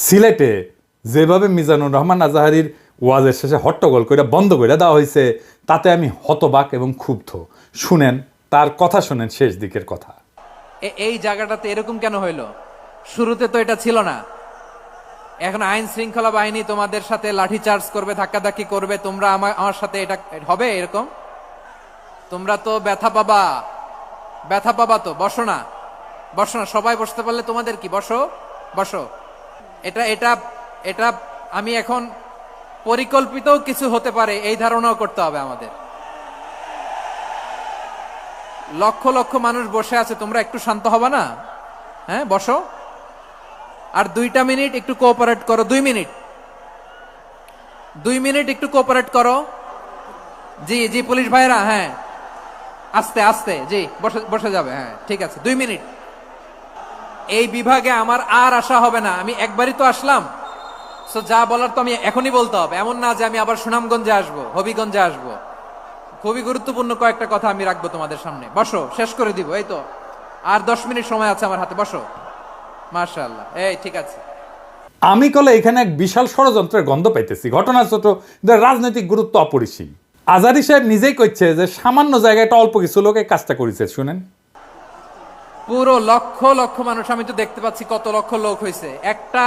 সিলেটে যেভাবে মিজানুর রহমান আজাহারির ওয়াজের শেষে হট্টগোল করে বন্ধ করে দেওয়া হয়েছে তাতে আমি হতবাক এবং ক্ষুব্ধ। শুনেন তার কথা, শুনেন শেষ দিকের কথা। এই জায়গাটাতে এরকম কেন হইলো? শুরুতে তো এটা ছিল না। এখন আইন শৃঙ্খলা বাহিনী তোমাদের সাথে লাঠি চার্জ করবে, ধাক্কাধাক্কি করবে, তোমরা আমার সাথে এটা হবে এরকম? তোমরা তো ব্যথা পাবা তো। বসো না, সবাই বসতে পারলে তোমাদের কি? বসো। এটা এটা এটা আমি এখন পরিকল্পিত কিছু হতে পারে এই ধারণাও করতে হবে আমাদের। লক্ষ লক্ষ মানুষ বসে আছে, তোমরা একটু শান্ত হবে না? হ্যাঁ, বসো। আর 2 মিনিট একটু কোঅপারেট করো। 2 মিনিট একটু কোঅপারেট করো। জি পুলিশ ভাইরা, হ্যাঁ আস্তে আস্তে, জি বসে যাবে। হ্যাঁ ঠিক আছে, 2 মিনিট। এই বিভাগে আমার আর আসা হবে না, আমি একবারই তো আসলাম। সো যা বলার তো আমি এখনই বলতে হবে, এমন না যে আমি আবার সুনামগঞ্জে আসবো, হবিগঞ্জে আসবো। খুবই গুরুত্বপূর্ণ কয়েকটা কথা আমি রাখবো তোমাদের সামনে। বসো, শেষ করে দিব। এই তো আর 10 মিনিট সময় আছে আমার হাতে। বসো। মাশাআল্লাহ, এই ঠিক আছে। আমি কলে এখানে এক বিশাল ষড়যন্ত্রের গন্ধ পাইতেছি। ঘটনা ছোট, রাজনৈতিক গুরুত্ব অপরিসীম। আজারি সাহেব নিজেই কইছে যে সামান্য জায়গায় একটা অল্প কিছু লোক এই কাজটা করেছে। শুনেন, পুরো লক্ষ লক্ষ মানুষ, আমি তো দেখতে পাচ্ছি কত লক্ষ লোক হয়েছে। একটা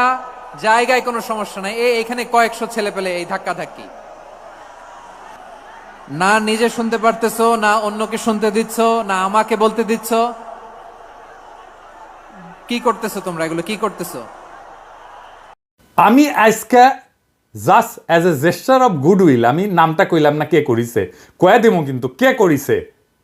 জায়গায় কোনো সমস্যা নাই, এখানে কয়েকশো ছেলে পেলে এই ধাক্কা ধাক্কি। না নিজে শুনতে পারতেছো, না অন্যকে শুনতে দিচ্ছ, না আমাকে বলতে দিচ্ছ। কি করতেছো তোমরা? এগুলো কি করতেছো? আমি আজকে just as a gesture of goodwill আমি নামটা কইলাম না কে করিছে, কয়া দেবো কিন্তু কে করিছে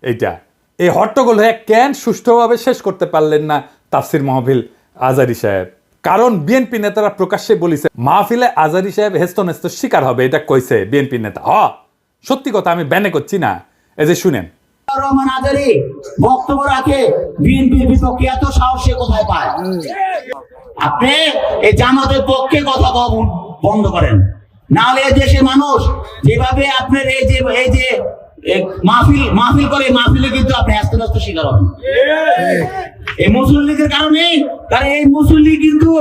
এইটা। এই হট্টগোল হয়ে কেন সুষ্ঠুভাবে শেষ করতে পারলেন না তাফসির মাহফিল আজারি সাহেব? কারণ বিএনপি নেতারা প্রকাশ্যে বলিছে মাহফিলে আজারি সাহেব হেস্তনেস্ত শিকার হবে, এটা কইছে বিএনপি নেতা। সত্যি কথা, আমি ব্যানে করছি না। এই যে শুনেন, রহমান আজারি বক্তব্য রাখে বিএনপির বিপক্ষে, এত সাহস সে কোথায় পায়? আপনি এই জামাতের পক্ষে কথা বন্ধ করেন, নাহলে দেশের মানুষ যেভাবে আপনার এই যে মাহফিল করে, মাহফিলে কিন্তু আপনি আস্তে আস্তে শিকার হবেন এই মুসলিম লীগের কারণে। কারণ এই মুসলিম লীগ কিন্তু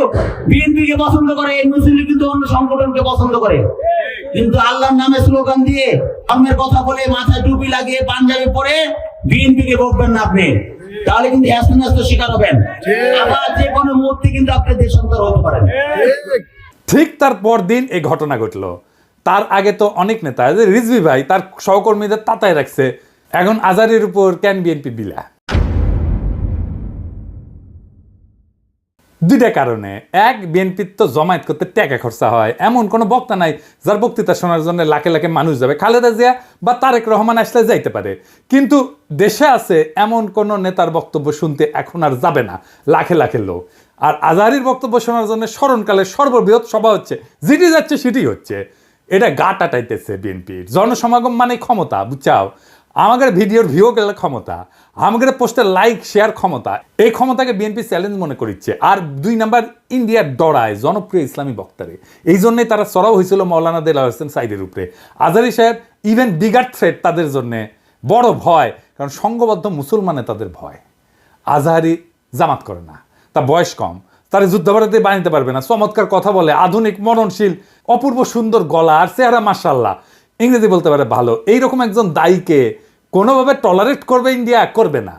বিএনপিকে পছন্দ করে, এই মুসলিম লীগ কিন্তু অন্য সংগঠনকে পছন্দ করে। কিন্তু আল্লাহর নামে স্লোগান দিয়ে, ধর্মের কথা বলে, মাথায় টুপি লাগিয়ে পাঞ্জাবি পরে বিএনপিকে বলবেন না আপনি, তাহলে কিন্তু আস্তে আস্তে শিকার হবেন। আবার যে কোনো মুহূর্তে কিন্তু আপনি দেশান্তর হতে পারেন। ঠিক তার পর দিন এই ঘটনা ঘটলো। তার আগে তো অনেক নেতা, রিজভী ভাই তার সহকর্মীদের তাতায় রাখছে। এখন আজারির উপর কেন বিএনপি বিলা? দুইটা কারণে। এক, বিএনপির তো জমায়েত করতে টাকা খরচা হয়, এমন কোনো বক্তা নাই যার বক্তৃতা শোনার জন্য লাখে লাখে মানুষ যাবে। খালেদা জিয়া বা তারেক রহমান আসলে যাইতে পারে, কিন্তু দেশে আছে এমন কোন নেতার বক্তব্য শুনতে এখন আর যাবে না লাখে লাখে লোক। আর আজহারীর বক্তব্য শোনার জন্য স্মরণকালের সর্ববৃহৎ সভা হচ্ছে, যেটি যাচ্ছে সেটি হচ্ছে। এটা গা টাটাইতেছে বিএনপির। জনসমাগম মানে ক্ষমতা, বুঝছাও? আমাদের ভিডিওর ভিউ গেলে ক্ষমতা, আমাদের পোস্টের লাইক শেয়ার ক্ষমতা, এই ক্ষমতাকে বিএনপি চ্যালেঞ্জ মনে করিচ্ছে। আর 2 নাম্বার, ইন্ডিয়ার ডরায় জনপ্রিয় ইসলামী বক্তারে। এই জন্যই তারা চড়াও হয়েছিল মৌলানা দেলাওয়ার হোসেন সাইদের উপরে। আজহারী সাহেব ইভেন বিগার থ্রেট তাদের জন্যে, বড় ভয়, কারণ সংঘবদ্ধ মুসলমানে তাদের ভয়। আজহারী জামাত করে না, তার বয়স কম, তারা যুদ্ধাপরাধী বানাইতে পারবে না। চমৎকার কথা বলে, আধুনিক, মননশীল, অপূর্ব সুন্দর গলা আর চেহারা, মাশাআল্লাহ, ইংরেজি বলতে পারে ভালো। এইরকম একজন দায়ীকে কোনোভাবে টলারেট করবে ইন্ডিয়া? করবে না।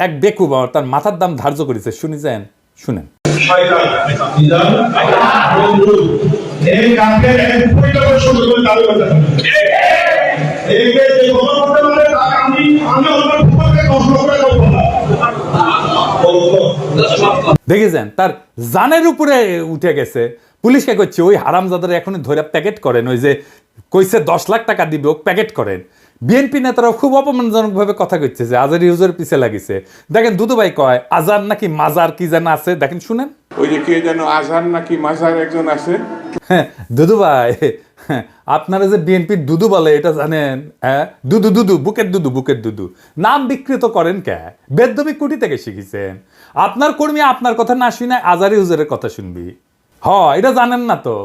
এক বেকুব তার মাথার দাম ধার্য করেছে। শুনেছেন? শুনেন, দেখেছেন তার জানের উপরে উঠে গেছে। পুলিশকে করছে ওই হারামজাদার এখনই ধরে প্যাকেট করেন, ওই যে কইছে 10 লাখ টাকা দিবে, ও প্যাকেট করেন। বিএনপি নেতারাও খুব অপমানজনক ভাবে কথা কইছে যে আজারি হুজুরের পিছে লাগিছে। দেখেন দুদু ভাই কয় আজার নাকি মাজার কি যেন আছে, দেখেন শুনেন। ওই যে কে যেন আজার নাকি মাজার একজন আছে। হ্যাঁ দুদু ভাই, আপনারা যে বিএনপির দুদু বলে এটা জানেন? হ্যাঁ, দুদু বুকের দুদু নাম বিকৃত করেন কে? বেদবি কুটি থেকে শিখেছেন? আপনার কর্মী আপনার কথা না শুনে আজারি হুজুরের কথা শুনবি? এটা জানেন না তো?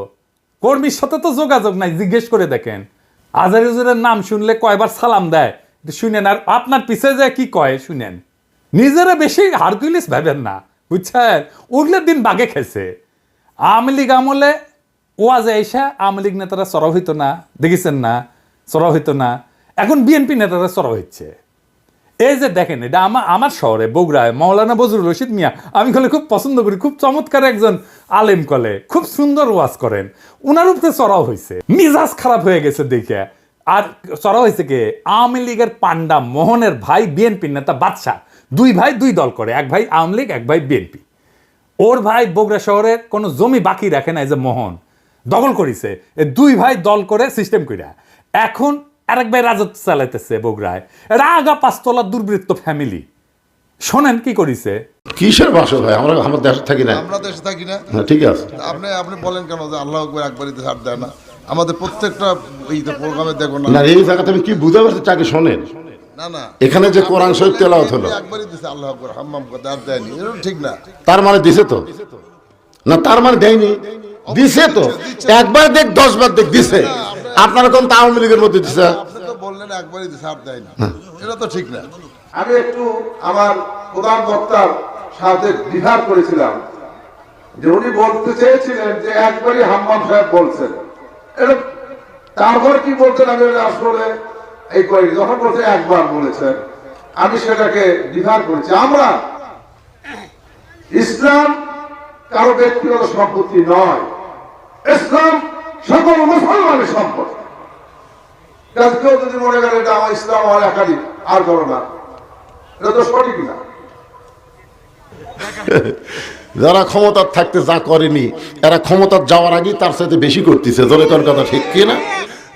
কর্মীর সাথে তো যোগাযোগ নাই, জিজ্ঞেস করে দেখেন। আজহারী হুজুরের নাম শুনলে কয়বার সালাম দেয় শুনেন, আর আপনার পিছে যে কি কয় শুনেন। নিজেরা বেশি হারকুলিস ভাবেন না, বুঝছেন? উঠলে দিন বাগে খেছে। আওয়ামী লীগ আমলে ওয়াজে আইসা আওয়ামী লীগ নেতারা চড়াও হইতো না, দেখেছেন না, চড়াও হইতো না। এখন বিএনপি নেতারা চড়াও হচ্ছে। এই যে দেখেন, এটা আমার শহরে বগুড়ায় মাওলানা বজরুল রশিদ মিয়া, আমি কলে খুব পছন্দ করি, খুব চমৎকার একজন আলেম, কলে খুব সুন্দর ওয়াজ করেন, উনার উপরে চড়াও হয়েছে, মিজাজ খারাপ হয়ে গেছে দেখে। আর চড়াও হয়েছে কে? আওয়ামী লীগের পান্ডা মোহনের ভাই বিএনপির নেতা বাদশাহ, দুই ভাই দুই দল করে, এক ভাই আওয়ামী লীগ এক ভাই বিএনপি। ওর ভাই বগুড়া শহরের কোনো জমি বাকি রাখে না, এই যে মোহন দখল করেছে, দুই ভাই দল করে সিস্টেম কইরা এখন আরেক ভাই রাজত্ব চালাইতেছে বগুড়ায়। এরা আগা পাঁচতলার দুর্বৃত্ত ফ্যামিলি। শোনেন কি করিছে। কিসের ভাষা ভাই, আমরা আমার দেশে থাকি না, আমরা দেশে থাকি না। হ্যাঁ, ঠিক আছে। আপনি বলেন কেন যে আল্লাহ আকবার একবারই ছাড় দেয় না? আমাদের প্রত্যেকটা এই প্রোগ্রামে দেখো না, না এই জায়গাতে আমি কি বুঝতে পারছি, চাকে শোনেন না না এখানে যে কোরআন শরীফ তেলাওয়াত হলো, একবারই দিছে আল্লাহ আকবার, হাম্মাম করতে আর দেয়নি, এটা ঠিক না। তার মানে দিছে তো না, তার মানে দেয়নি, দিছে তো। একবার দেখ 10 বার দেখ দিছে। আপনারা কোন আওয়ামী লীগের মধ্যে দিছে? আপনি তো বললেন একবারই দিছে আর দেয়নি, এটা তো ঠিক না। আমি একটু আমার প্রধান বক্তার সাথে বিহার করেছিলাম যে উনি বলতে চেয়েছিলেন যে একবারই হাম্মাম সাহেব বলছেন, এটা তারপর কি বলছেন আমি আসলে এই করি, যখন বলছে একবার বলেছেন আমি সেটাকে বিহার করেছি। আমরা ইসলাম কারো ব্যক্তিগত সম্পত্তি নয়, ইসলাম সকল মুসলমানের সম্পদ। কেউ যদি মনে করে এটা আমার ইসলাম আমার একাধিক আর করো না, এটা তো সঠিক না। যারা ক্ষমতার থাকতে যা করেনি, এরা ক্ষমতার যাওয়ার আগেই তার সাথে বেশি করতেছে। জোরে কোন কথা ঠিক কি না?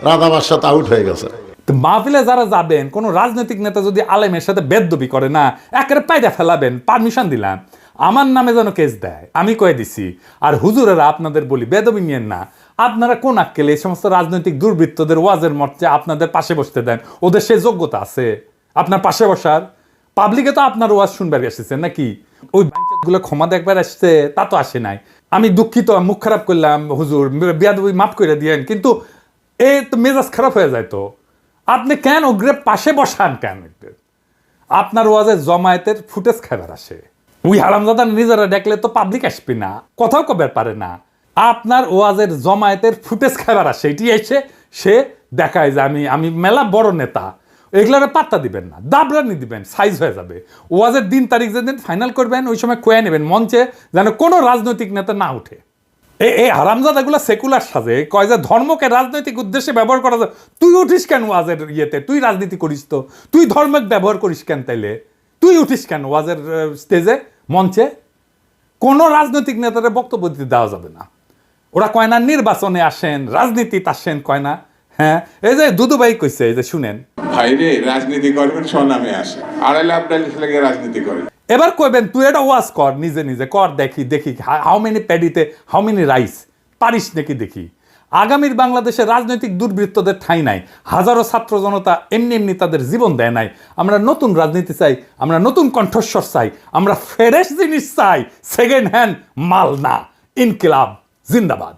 রাধাবার সাথে আউট হয়ে গেছে। মাহফিলে যারা যাবেন, কোন রাজনৈতিক নেতা যদি আলেমের সাথে বেদবি করে না, একেবারে পায়দা ফেলাবেন, পারমিশন দিলাম, আমার নামে যেন কেস দেয়, আমি কয়ে দিছি। আর হুজুরেরা আপনাদের বলি, বেদবি নিয়েন না। আপনারা কোন আক্কেলে এই সমস্ত রাজনৈতিক দুর্বৃত্তদের ওয়াজের মঞ্চে আপনাদের পাশে বসতে দেন? ওদের সেই যোগ্যতা আছে আপনার পাশে বসার? পাবলিকে তো আপনার ওয়াজ শুনবার এসেছেন নাকি? ওই গুলো ক্ষমা দেখবার আসছে, তা তো আসে নাই। আমি দুঃখিত, মুখ খারাপ করলাম, হুজুর বেয়াদবি মাফ করে দিয়েন, কিন্তু এ তো মেজাজ খারাপ হয়ে যায়। তো আপনি কেন ওগ্রে পাশে বসান কেন? আপনার ওয়াজে জমায়েতের ফুটেজ খাবার আসে, ওই হারামজাদা নিজেরা দেখলে তো পাবলিক আসবে না, কথাও কবার পারে না। আপনার ওয়াজের জমায়েতের ফুটেজ খাবার আসে, এটি এসে সে দেখায় যে আমি মেলা বড় নেতা। এগুলার পাত্তা দিবেন না, দাবরানি দিবেন, সাইজ হয়ে যাবে। ওয়াজের দিন তারিখ যেদিন ফাইনাল করবেন, ওই সময় কয়ে নেবেন মঞ্চে, যেন কোনো রাজনৈতিক নেতা না উঠে। এই হারামজাদাগুলো সেকুলার সাজে, কয় যে ধর্মকে রাজনৈতিক উদ্দেশ্যে ব্যবহার করা যায়। তুই উঠিস কেন ওয়াজের ইয়েতে? তুই রাজনীতি করিস তো, তুই ধর্মকে ব্যবহার করিস কেন? তাইলে তুই উঠিস কেন ওয়াজের স্টেজে, মঞ্চে? কোনো রাজনৈতিক নেতাদের বক্তব্য দিতে দেওয়া যাবে না। ওরা কয় না নির্বাচনে আসেন, রাজনীতিতে আসেন, কয় না। হ্যাঁ, এই যে দুদুভাই কইছে, এই যে শুনেন, ভাইরে রাজনীতি করবেন স্বনামে আসে, আড়াইলে আপনার লেগে রাজনীতি করে। এবার কইবেন তুই এটা ওয়াজ কর, নিজে নিজে কর, দেখি দেখি হাউ মেনি প্যাডিতে হাউ মেনি রাইস, পারিস নাকি দেখি। আগামীর বাংলাদেশে রাজনৈতিক দুর্বৃত্তদের ঠাঁই নাই। হাজারো ছাত্র জনতা এমনি এমনি তাদের জীবন দেয় নাই। আমরা নতুন রাজনীতি চাই, আমরা নতুন কণ্ঠস্বর চাই, আমরা ফ্রেশ জিনিস চাই, সেকেন্ড হ্যান্ড মাল না। ইনকিলাব জিন্দাবাদ।